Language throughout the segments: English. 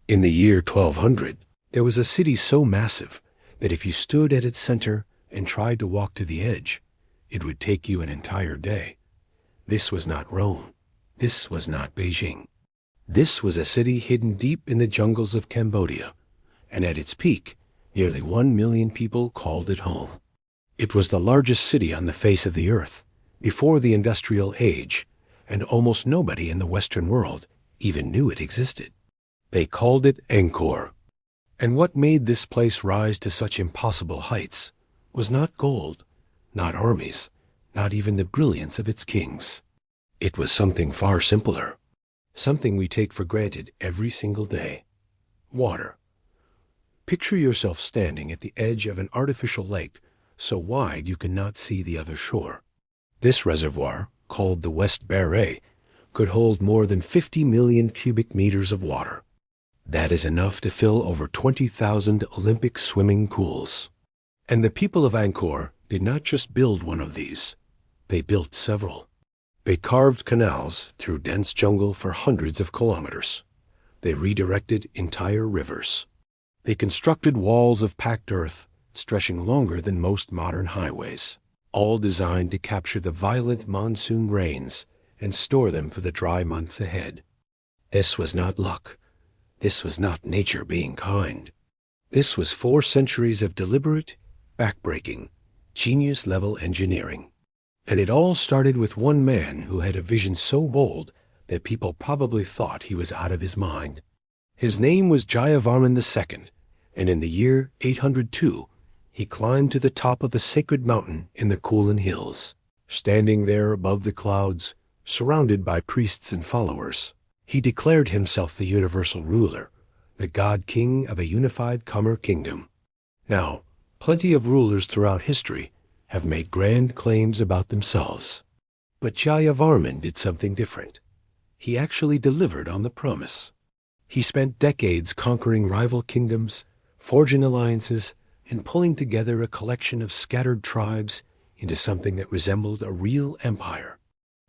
In the year 1200, there was a city so massive that if you stood at its center and tried to walk to the edge, it would take you an entire day. This was not Rome. This was not Beijing. This was a city hidden deep in the jungles of Cambodia, and at its peak, nearly 1 million people called it home. It was the largest city on the face of the earth before the industrial age, and almost nobody in the Western world even knew it existed. They called it Angkor. And what made this place rise to such impossible heights was not gold, not armies, not even the brilliance of its kings. It was something far simpler, something we take for granted every single day: water. Picture yourself standing at the edge of an artificial lake so wide you cannot see the other shore. This reservoir, called the West Barre, could hold more than 50 million cubic meters of water. That is enough to fill over 20,000 Olympic swimming pools. And the people of Angkor did not just build one of these. They built several. They carved canals through dense jungle for hundreds of kilometers. They redirected entire rivers. They constructed walls of packed earth stretching longer than most modern highways, all designed to capture the violent monsoon rains and store them for the dry months ahead. This was not luck. This was not nature being kind. This was 4 centuries of deliberate, backbreaking, genius-level engineering. And it all started with one man who had a vision so bold that people probably thought he was out of his mind. His name was Jayavarman II, and in the year 802, he climbed to the top of a sacred mountain in the Kulin Hills. Standing there above the clouds, surrounded by priests and followers, he declared himself the universal ruler, the god-king of a unified Khmer kingdom. Now, plenty of rulers throughout history have made grand claims about themselves. But Jayavarman did something different. He actually delivered on the promise. He spent decades conquering rival kingdoms, forging alliances, and pulling together a collection of scattered tribes into something that resembled a real empire.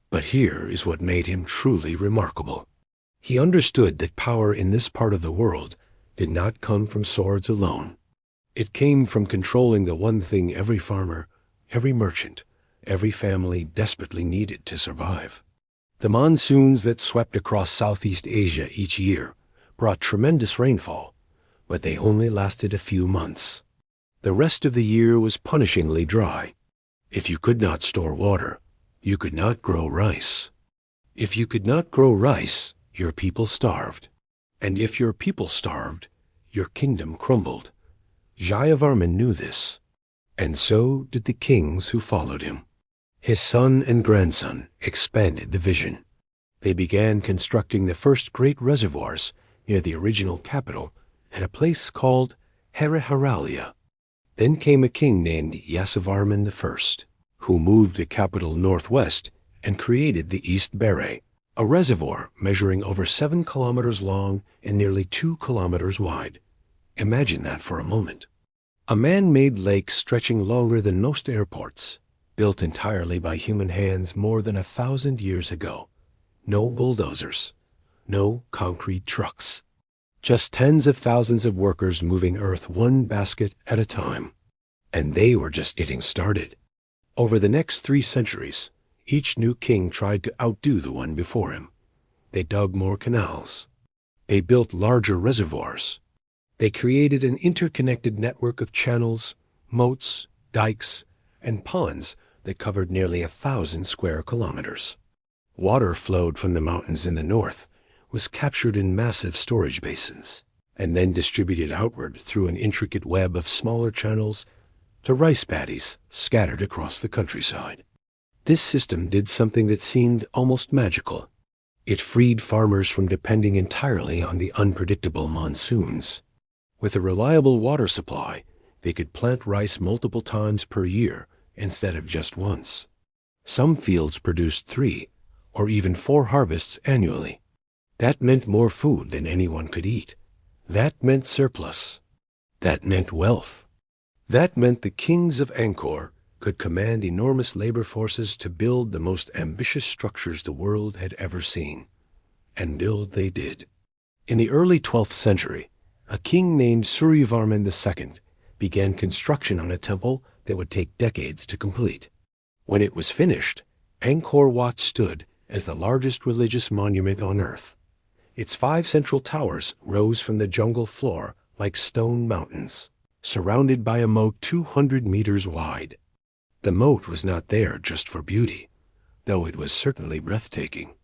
But here is what made him truly remarkable. He understood that power in this part of the world did not come from swords alone. It came from controlling the one thing every farmer, every merchant, every family desperately needed to survive. The monsoons that swept across Southeast Asia each year brought tremendous rainfall, but they only lasted a few months. The rest of the year was punishingly dry. If you could not store water, you could not grow rice. If you could not grow rice, your people starved. And if your people starved, your kingdom crumbled. Jayavarman knew this, and so did the kings who followed him. His son and grandson expanded the vision. They began constructing the first great reservoirs near the original capital at a place called Hariharalia. Then came a king named Yasovarman I, who moved the capital northwest and created the East Barre, a reservoir measuring over 7 kilometers long and nearly 2 kilometers wide. Imagine that for a moment. A man-made lake stretching longer than most airports, built entirely by human hands more than 1,000 years ago. No bulldozers, no concrete trucks. Just tens of thousands of workers moving earth one basket at a time. And they were just getting started. Over the next 3 centuries, each new king tried to outdo the one before him. They dug more canals. They built larger reservoirs. They created an interconnected network of channels, moats, dikes, and ponds that covered nearly 1,000 square kilometers. Water flowed from the mountains in the north, was captured in massive storage basins, and then distributed outward through an intricate web of smaller channels to rice paddies scattered across the countryside. This system did something that seemed almost magical. It freed farmers from depending entirely on the unpredictable monsoons. With a reliable water supply, they could plant rice multiple times per year instead of just once. Some fields produced 3 or even 4 harvests annually. That meant more food than anyone could eat. That meant surplus. That meant wealth. That meant the kings of Angkor could command enormous labor forces to build the most ambitious structures the world had ever seen. And build they did. In the early 12th century, a king named Suryavarman II began construction on a temple that would take decades to complete. When it was finished, Angkor Wat stood as the largest religious monument on Earth. Its 5 central towers rose from the jungle floor like stone mountains, surrounded by a moat 200 meters wide. The moat was not there just for beauty, though it was certainly breathtaking.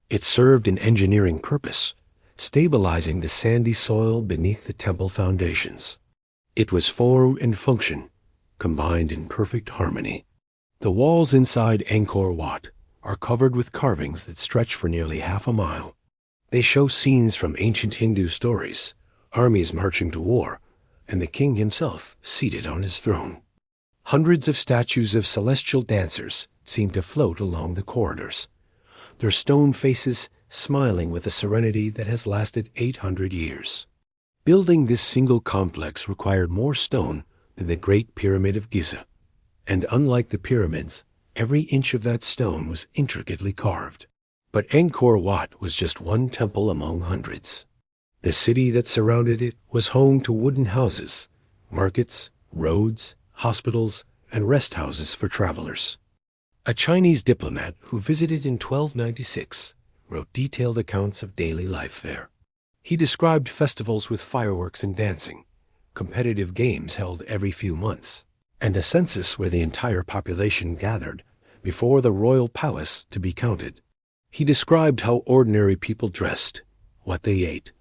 It served an engineering purpose, stabilizing the sandy soil beneath the temple foundations. It was form and function combined in perfect harmony. The walls inside Angkor Wat are covered with carvings that stretch for nearly half a mile. They show scenes from ancient Hindu stories, armies marching to war, and the king himself seated on his throne. Hundreds of statues of celestial dancers seem to float along the corridors, their stone faces smiling with a serenity that has lasted 800 years. Building this single complex required more stone than the Great Pyramid of Giza, and unlike the pyramids, every inch of that stone was intricately carved. But Angkor Wat was just one temple among hundreds. The city that surrounded it was home to wooden houses, markets, roads, hospitals, and rest houses for travelers. A Chinese diplomat who visited in 1296 wrote detailed accounts of daily life there. He described festivals with fireworks and dancing, competitive games held every few months, and a census where the entire population gathered before the royal palace to be counted. He described how ordinary people dressed, what they ate,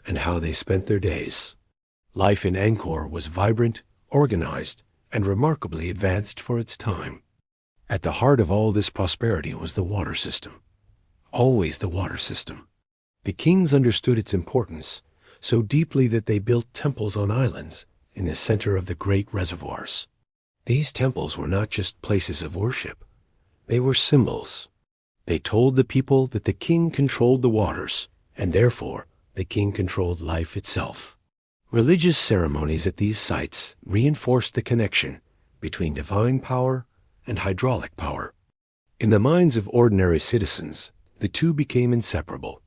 and how they spent their days. Life in Angkor was vibrant, organized, and remarkably advanced for its time. At the heart of all this prosperity was the water system. Always the water system. The kings understood its importance so deeply that they built temples on islands in the center of the great reservoirs. These temples were not just places of worship. They were symbols. They told the people that the king controlled the waters, and therefore the king controlled life itself. Religious ceremonies at these sites reinforced the connection between divine power and hydraulic power. In the minds of ordinary citizens, the two became inseparable,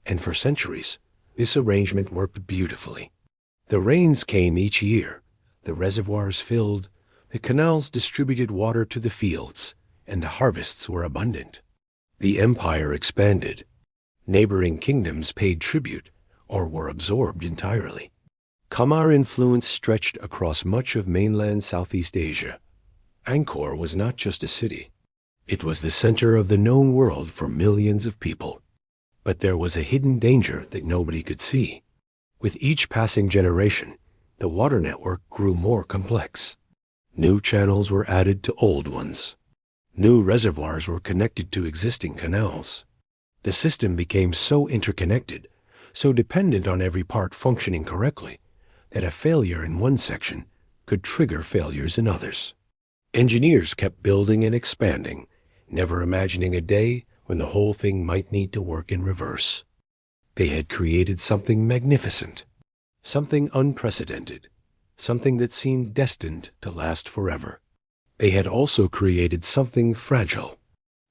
and for centuries, this arrangement worked beautifully. The rains came each year, the reservoirs filled, the canals distributed water to the fields, and the harvests were abundant. The empire expanded. Neighboring kingdoms paid tribute or were absorbed entirely. Khmer influence stretched across much of mainland Southeast Asia. Angkor was not just a city. It was the center of the known world for millions of people. But there was a hidden danger that nobody could see. With each passing generation, the water network grew more complex. New channels were added to old ones. New reservoirs were connected to existing canals. The system became so interconnected, so dependent on every part functioning correctly, that a failure in one section could trigger failures in others. Engineers kept building and expanding, never imagining a day when the whole thing might need to work in reverse. They had created something magnificent, something unprecedented, something that seemed destined to last forever. They had also created something fragile,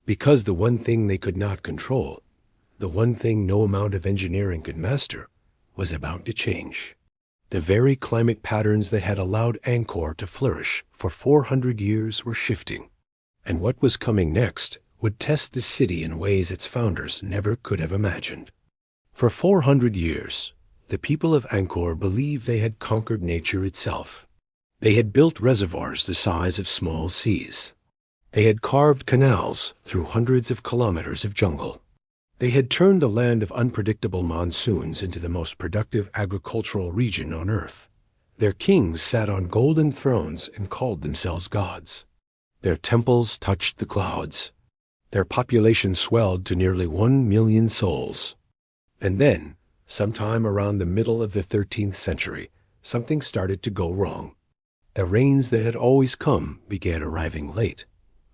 because the one thing they could not control, the one thing no amount of engineering could master, was about to change. The very climate patterns that had allowed Angkor to flourish for 400 years were shifting, and what was coming next would test the city in ways its founders never could have imagined. For 400 years, the people of Angkor believed they had conquered nature itself. They had built reservoirs the size of small seas. They had carved canals through hundreds of kilometers of jungle. They had turned a land of unpredictable monsoons into the most productive agricultural region on Earth. Their kings sat on golden thrones and called themselves gods. Their temples touched the clouds. Their population swelled to nearly 1 million souls. And then, sometime around the middle of the 13th century, something started to go wrong. The rains that had always come began arriving late,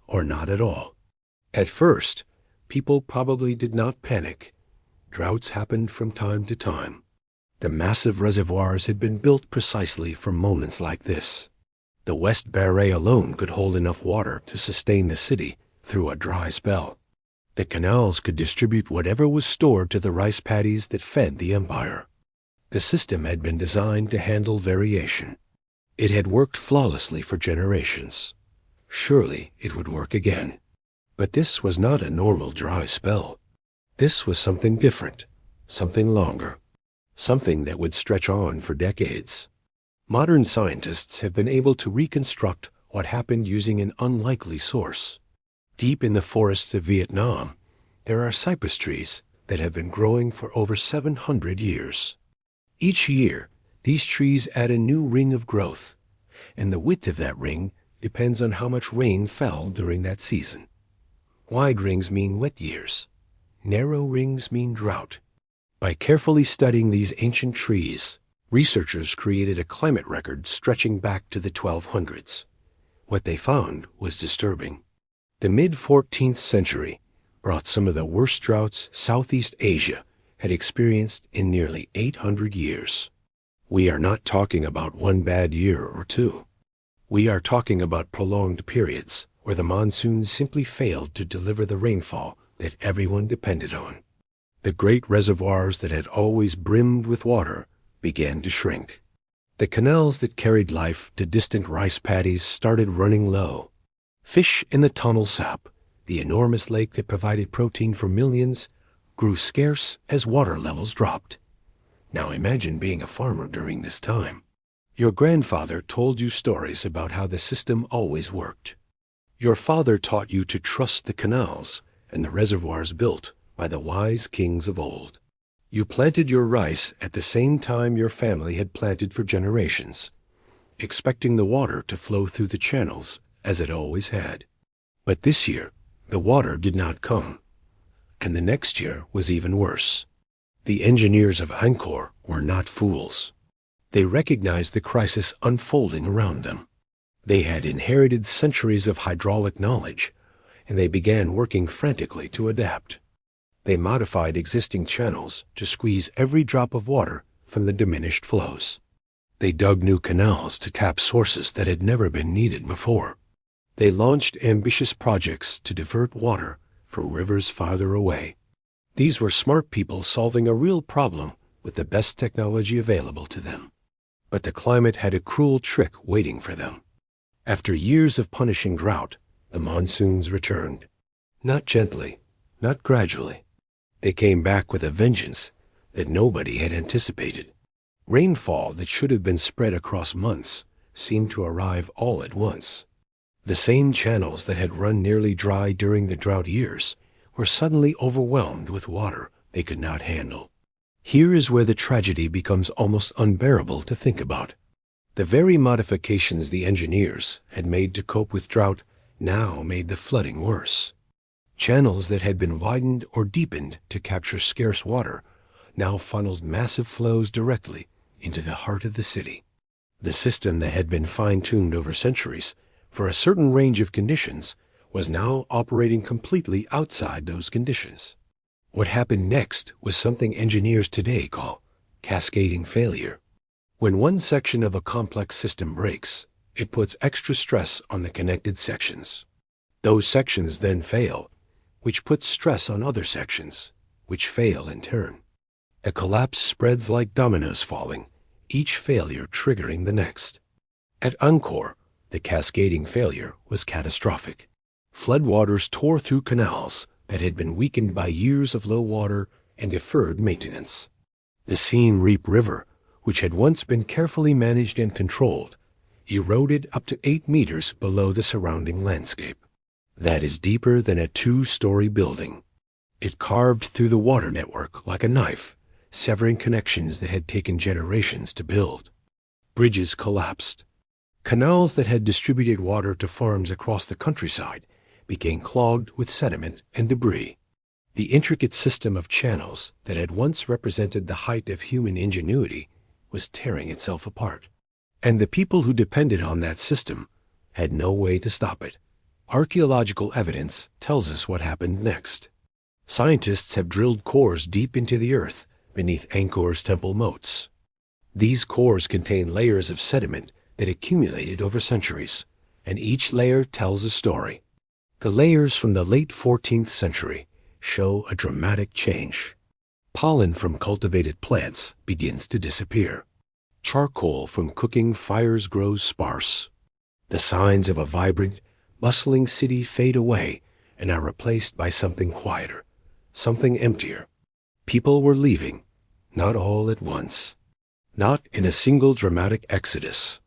or not at all. At first, people probably did not panic. Droughts happened from time to time. The massive reservoirs had been built precisely for moments like this. The West Barre alone could hold enough water to sustain the city through a dry spell. The canals could distribute whatever was stored to the rice paddies that fed the empire. The system had been designed to handle variation. It had worked flawlessly for generations. Surely it would work again. But this was not a normal dry spell. This was something different, something longer, something that would stretch on for decades. Modern scientists have been able to reconstruct what happened using an unlikely source. Deep in the forests of Vietnam, there are cypress trees that have been growing for over 700 years. Each year, these trees add a new ring of growth, and the width of that ring depends on how much rain fell during that season. Wide rings mean wet years. Narrow rings mean drought. By carefully studying these ancient trees, researchers created a climate record stretching back to the 1200s. What they found was disturbing. The mid-14th century brought some of the worst droughts Southeast Asia had experienced in nearly 800 years. We are not talking about one bad year or two. We are talking about prolonged periods where the monsoons simply failed to deliver the rainfall that everyone depended on. The great reservoirs that had always brimmed with water began to shrink. The canals that carried life to distant rice paddies started running low. Fish in the tunnel sap, the enormous lake that provided protein for millions, grew scarce as water levels dropped. Now imagine being a farmer during this time. Your grandfather told you stories about how the system always worked. Your father taught you to trust the canals and the reservoirs built by the wise kings of old. You planted your rice at the same time your family had planted for generations, expecting the water to flow through the channels as it always had. But this year, the water did not come, and the next year was even worse. The engineers of Angkor were not fools. They recognized the crisis unfolding around them. They had inherited centuries of hydraulic knowledge, and they began working frantically to adapt. They modified existing channels to squeeze every drop of water from the diminished flows. They dug new canals to tap sources that had never been needed before. They launched ambitious projects to divert water from rivers farther away. These were smart people solving a real problem with the best technology available to them. But the climate had a cruel trick waiting for them. After years of punishing drought, the monsoons returned. Not gently, not gradually. They came back with a vengeance that nobody had anticipated. Rainfall that should have been spread across months seemed to arrive all at once. The same channels that had run nearly dry during the drought years were suddenly overwhelmed with water they could not handle. Here is where the tragedy becomes almost unbearable to think about. The very modifications the engineers had made to cope with drought now made the flooding worse. Channels that had been widened or deepened to capture scarce water now funneled massive flows directly into the heart of the city. The system that had been fine-tuned over centuries for a certain range of conditions was now operating completely outside those conditions. What happened next was something engineers today call cascading failure. When one section of a complex system breaks, it puts extra stress on the connected sections. Those sections then fail, which puts stress on other sections, which fail in turn. A collapse spreads like dominoes falling, each failure triggering the next. At Angkor, the cascading failure was catastrophic. Floodwaters tore through canals that had been weakened by years of low water and deferred maintenance. The Siem Reap River, which had once been carefully managed and controlled, eroded up to 8 meters below the surrounding landscape. That is deeper than a 2-story building. It carved through the water network like a knife, severing connections that had taken generations to build. Bridges collapsed. Canals that had distributed water to farms across the countryside became clogged with sediment and debris. The intricate system of channels that had once represented the height of human ingenuity was tearing itself apart. And the people who depended on that system had no way to stop it. Archaeological evidence tells us what happened next. Scientists have drilled cores deep into the earth beneath Angkor's temple moats. These cores contain layers of sediment that accumulated over centuries, and each layer tells a story. The layers from the late 14th century show a dramatic change. Pollen from cultivated plants begins to disappear. Charcoal from cooking fires grows sparse. The signs of a vibrant, bustling city fade away and are replaced by something quieter, something emptier. People were leaving, not all at once, not in a single dramatic exodus,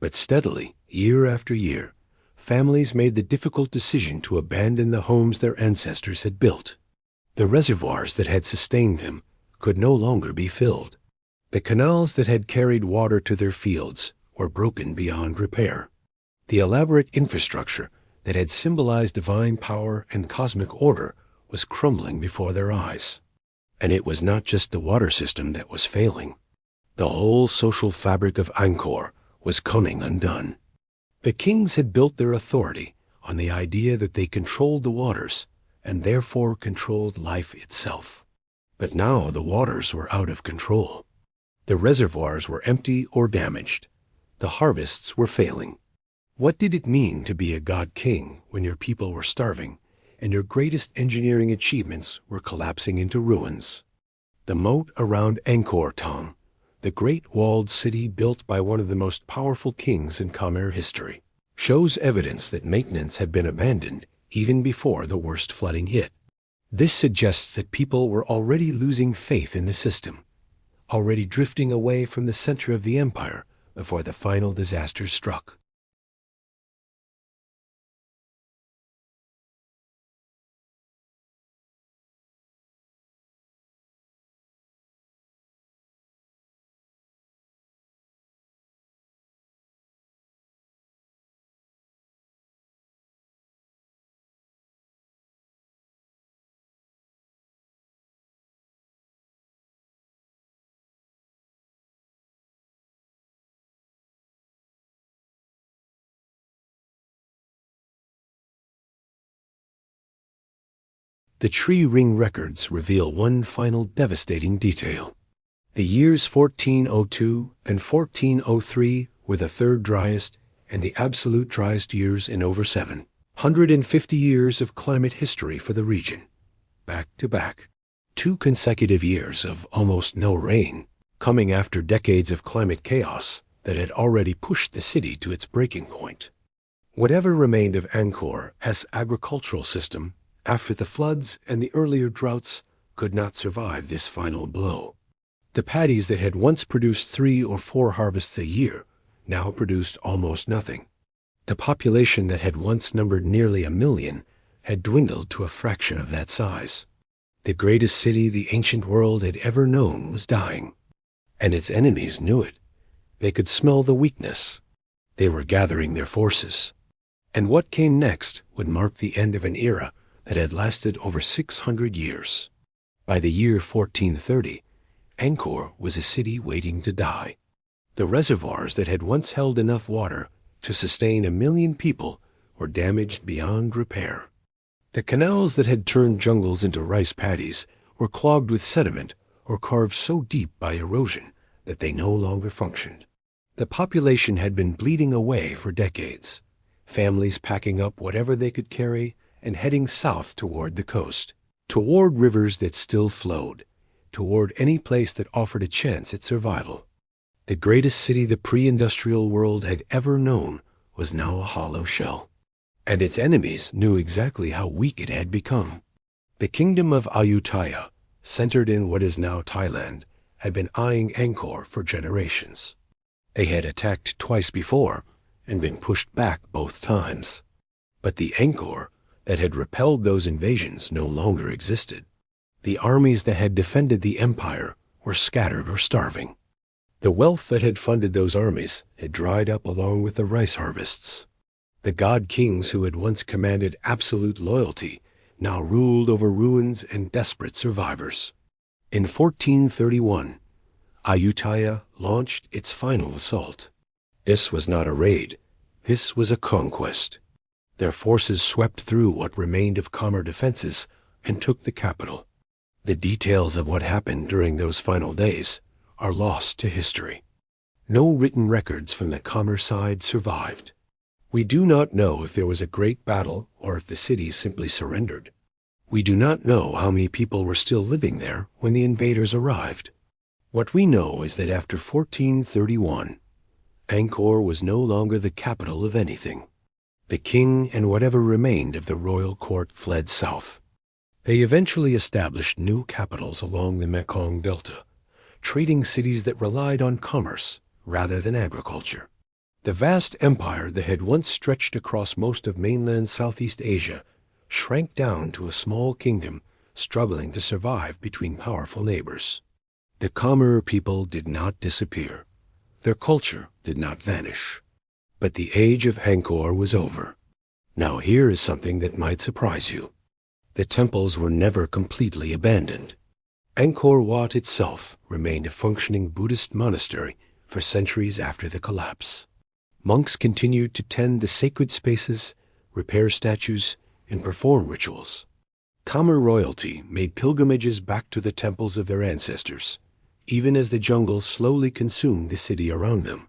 but steadily, year after year, families made the difficult decision to abandon the homes their ancestors had built. The reservoirs that had sustained them could no longer be filled. The canals that had carried water to their fields were broken beyond repair. The elaborate infrastructure that had symbolized divine power and cosmic order was crumbling before their eyes. And it was not just the water system that was failing. The whole social fabric of Angkor was coming undone. The kings had built their authority on the idea that they controlled the waters and therefore controlled life itself. But now the waters were out of control. The reservoirs were empty or damaged. The harvests were failing. What did it mean to be a god-king when your people were starving and your greatest engineering achievements were collapsing into ruins? The moat around Angkor Thom, the great walled city built by one of the most powerful kings in Khmer history, shows evidence that maintenance had been abandoned even before the worst flooding hit. This suggests that people were already losing faith in the system, already drifting away from the center of the empire before the final disaster struck. The tree ring records reveal one final devastating detail. The years 1402 and 1403 were the third driest and the absolute driest years in over 750 years of climate history for the region. Back to back. 2 consecutive years of almost no rain, coming after decades of climate chaos that had already pushed the city to its breaking point. Whatever remained of Angkor as agricultural system after the floods and the earlier droughts could not survive this final blow. The paddies that had once produced 3 or 4 harvests a year now produced almost nothing. The population that had once numbered nearly 1 million had dwindled to a fraction of that size. The greatest city the ancient world had ever known was dying, and its enemies knew it. They could smell the weakness. They were gathering their forces. And what came next would mark the end of an era that had lasted over 600 years. By the year 1430, Angkor was a city waiting to die. The reservoirs that had once held enough water to sustain 1 million people were damaged beyond repair. The canals that had turned jungles into rice paddies were clogged with sediment or carved so deep by erosion that they no longer functioned. The population had been bleeding away for decades, families packing up whatever they could carry and heading south toward the coast, toward rivers that still flowed, toward any place that offered a chance at survival. The greatest city the pre-industrial world had ever known was now a hollow shell, and its enemies knew exactly how weak it had become. The kingdom of Ayutthaya, centered in what is now Thailand, had been eyeing Angkor for generations. They had attacked twice before and been pushed back both times. But the Angkor that had repelled those invasions no longer existed. The armies that had defended the empire were scattered or starving. The wealth that had funded those armies had dried up along with the rice harvests. The god-kings who had once commanded absolute loyalty now ruled over ruins and desperate survivors. In 1431, Ayutthaya launched its final assault. This was not a raid. This was a conquest. Their forces swept through what remained of Khmer defenses and took the capital. The details of what happened during those final days are lost to history. No written records from the Khmer side survived. We do not know if there was a great battle or if the city simply surrendered. We do not know how many people were still living there when the invaders arrived. What we know is that after 1431, Angkor was no longer the capital of anything. The king and whatever remained of the royal court fled south. They eventually established new capitals along the Mekong Delta, trading cities that relied on commerce rather than agriculture. The vast empire that had once stretched across most of mainland Southeast Asia shrank down to a small kingdom struggling to survive between powerful neighbors. The Khmer people did not disappear. Their culture did not vanish. But the age of Angkor was over. Now here is something that might surprise you. The temples were never completely abandoned. Angkor Wat itself remained a functioning Buddhist monastery for centuries after the collapse. Monks continued to tend the sacred spaces, repair statues, and perform rituals. Khmer royalty made pilgrimages back to the temples of their ancestors, even as the jungle slowly consumed the city around them.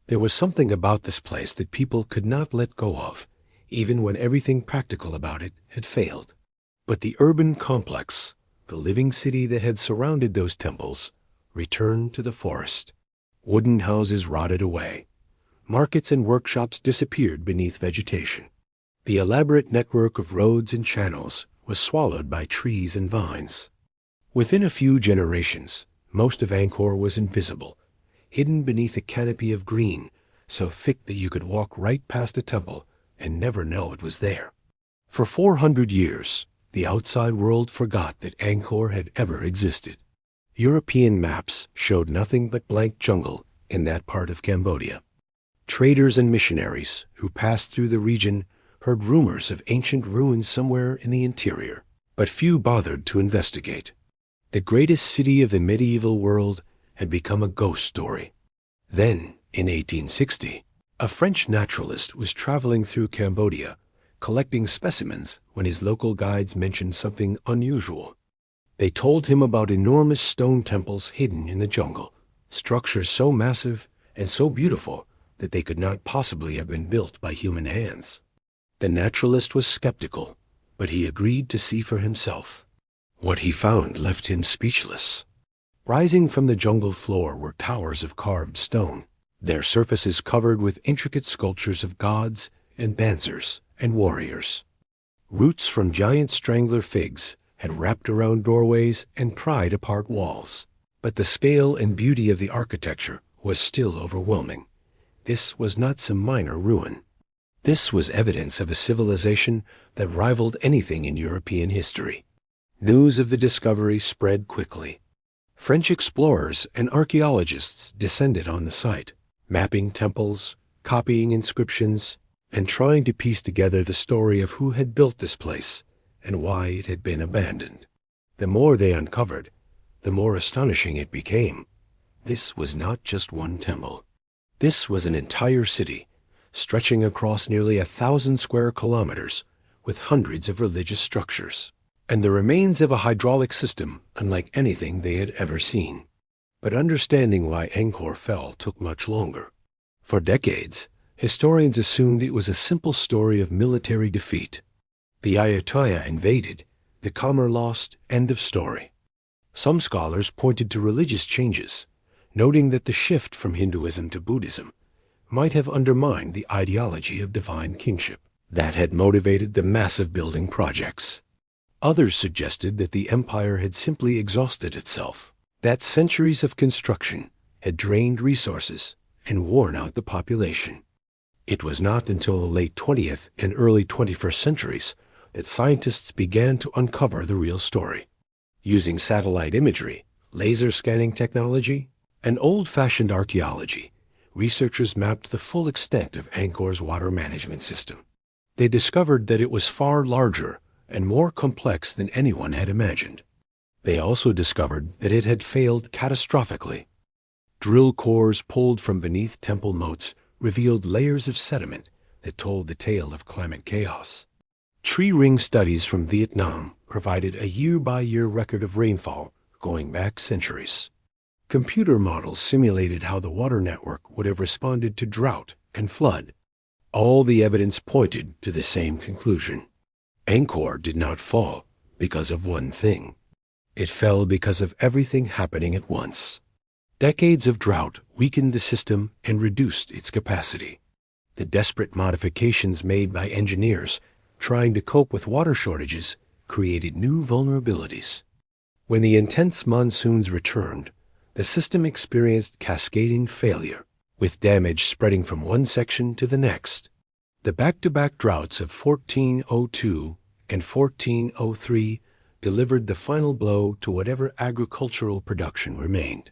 There was something about this place that people could not let go of, even when everything practical about it had failed. But the urban complex, the living city that had surrounded those temples, returned to the forest. Wooden houses rotted away. Markets and workshops disappeared beneath vegetation. The elaborate network of roads and channels was swallowed by trees and vines. Within a few generations, most of Angkor was invisible, hidden beneath a canopy of green, so thick that you could walk right past a temple and never know it was there. For 400 years, the outside world forgot that Angkor had ever existed. European maps showed nothing but blank jungle in that part of Cambodia. Traders and missionaries who passed through the region heard rumors of ancient ruins somewhere in the interior, but few bothered to investigate. The greatest city of the medieval world had become a ghost story. Then, in 1860, a French naturalist was traveling through Cambodia, collecting specimens when his local guides mentioned something unusual. They told him about enormous stone temples hidden in the jungle, structures so massive and so beautiful that they could not possibly have been built by human hands. The naturalist was skeptical, but he agreed to see for himself. What he found left him speechless. Rising from the jungle floor were towers of carved stone, their surfaces covered with intricate sculptures of gods and dancers and warriors. Roots from giant strangler figs had wrapped around doorways and pried apart walls, but the scale and beauty of the architecture was still overwhelming. This was not some minor ruin. This was evidence of a civilization that rivaled anything in European history. News of the discovery spread quickly. French explorers and archaeologists descended on the site, mapping temples, copying inscriptions, and trying to piece together the story of who had built this place and why it had been abandoned. The more they uncovered, the more astonishing it became. This was not just one temple. This was an entire city, stretching across nearly 1,000 square kilometers, with hundreds of religious structures, and the remains of a hydraulic system unlike anything they had ever seen. But understanding why Angkor fell took much longer. For decades, historians assumed it was a simple story of military defeat. The Ayutthaya invaded, the Khmer lost, end of story. Some scholars pointed to religious changes, noting that the shift from Hinduism to Buddhism might have undermined the ideology of divine kingship that had motivated the massive building projects. Others suggested that the empire had simply exhausted itself, that centuries of construction had drained resources and worn out the population. It was not until the late 20th and early 21st centuries that scientists began to uncover the real story. Using satellite imagery, laser scanning technology, and old-fashioned archaeology, researchers mapped the full extent of Angkor's water management system. They discovered that it was far larger and more complex than anyone had imagined. They also discovered that it had failed catastrophically. Drill cores pulled from beneath temple moats revealed layers of sediment that told the tale of climate chaos. Tree ring studies from Vietnam provided a year-by-year record of rainfall going back centuries. Computer models simulated how the water network would have responded to drought and flood. All the evidence pointed to the same conclusion. Angkor did not fall because of one thing. It fell because of everything happening at once. Decades of drought weakened the system and reduced its capacity. The desperate modifications made by engineers trying to cope with water shortages created new vulnerabilities. When the intense monsoons returned, the system experienced cascading failure, with damage spreading from one section to the next. The back-to-back droughts of 1402 and 1403 delivered the final blow to whatever agricultural production remained.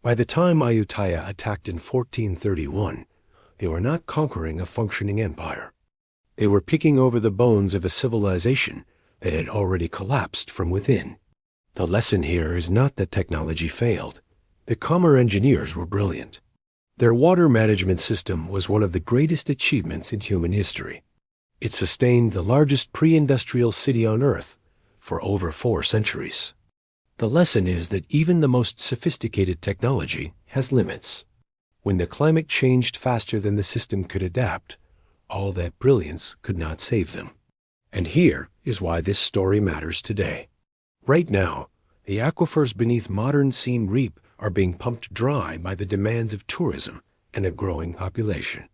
By the time Ayutthaya attacked in 1431, they were not conquering a functioning empire. They were picking over the bones of a civilization that had already collapsed from within. The lesson here is not that technology failed. The Khmer engineers were brilliant. Their water management system was one of the greatest achievements in human history. It sustained the largest pre-industrial city on Earth for over 4 centuries. The lesson is that even the most sophisticated technology has limits. When the climate changed faster than the system could adapt, all that brilliance could not save them. And here is why this story matters today. Right now, the aquifers beneath modern Siem Reap are being pumped dry by the demands of tourism and a growing population.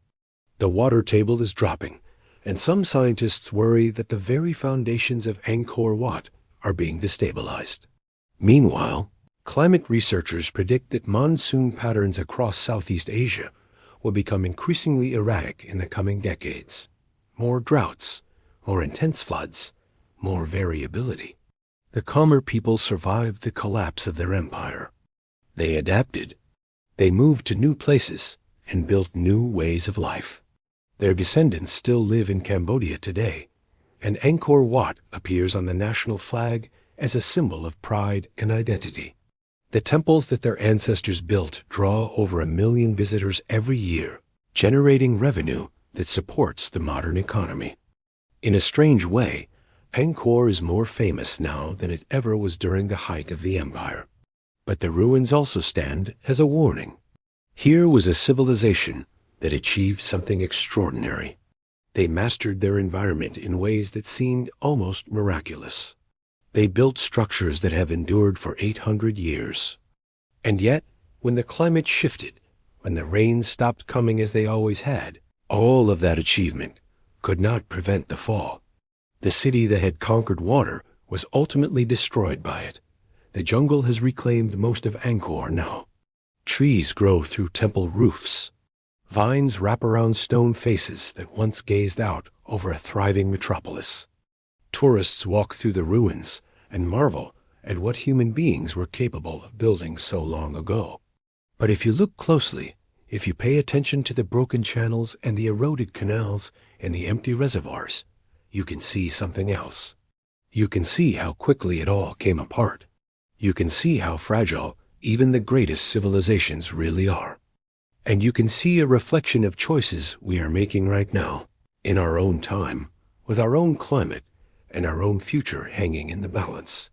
The water table is dropping, and some scientists worry that the very foundations of Angkor Wat are being destabilized. Meanwhile, climate researchers predict that monsoon patterns across Southeast Asia will become increasingly erratic in the coming decades. More droughts, more intense floods, more variability. The Khmer people survived the collapse of their empire. They adapted. They moved to new places and built new ways of life. Their descendants still live in Cambodia today, and Angkor Wat appears on the national flag as a symbol of pride and identity. The temples that their ancestors built draw over 1 million visitors every year, generating revenue that supports the modern economy. In a strange way, Angkor is more famous now than it ever was during the height of the empire. But the ruins also stand as a warning. Here was a civilization that achieved something extraordinary. They mastered their environment in ways that seemed almost miraculous. They built structures that have endured for 800 years. And yet, when the climate shifted, when the rains stopped coming as they always had, all of that achievement could not prevent the fall. The city that had conquered water was ultimately destroyed by it. The jungle has reclaimed most of Angkor now. Trees grow through temple roofs. Vines wrap around stone faces that once gazed out over a thriving metropolis. Tourists walk through the ruins and marvel at what human beings were capable of building so long ago. But if you look closely, if you pay attention to the broken channels and the eroded canals and the empty reservoirs, you can see something else. You can see how quickly it all came apart. You can see how fragile even the greatest civilizations really are. And you can see a reflection of choices we are making right now, in our own time, with our own climate and our own future hanging in the balance.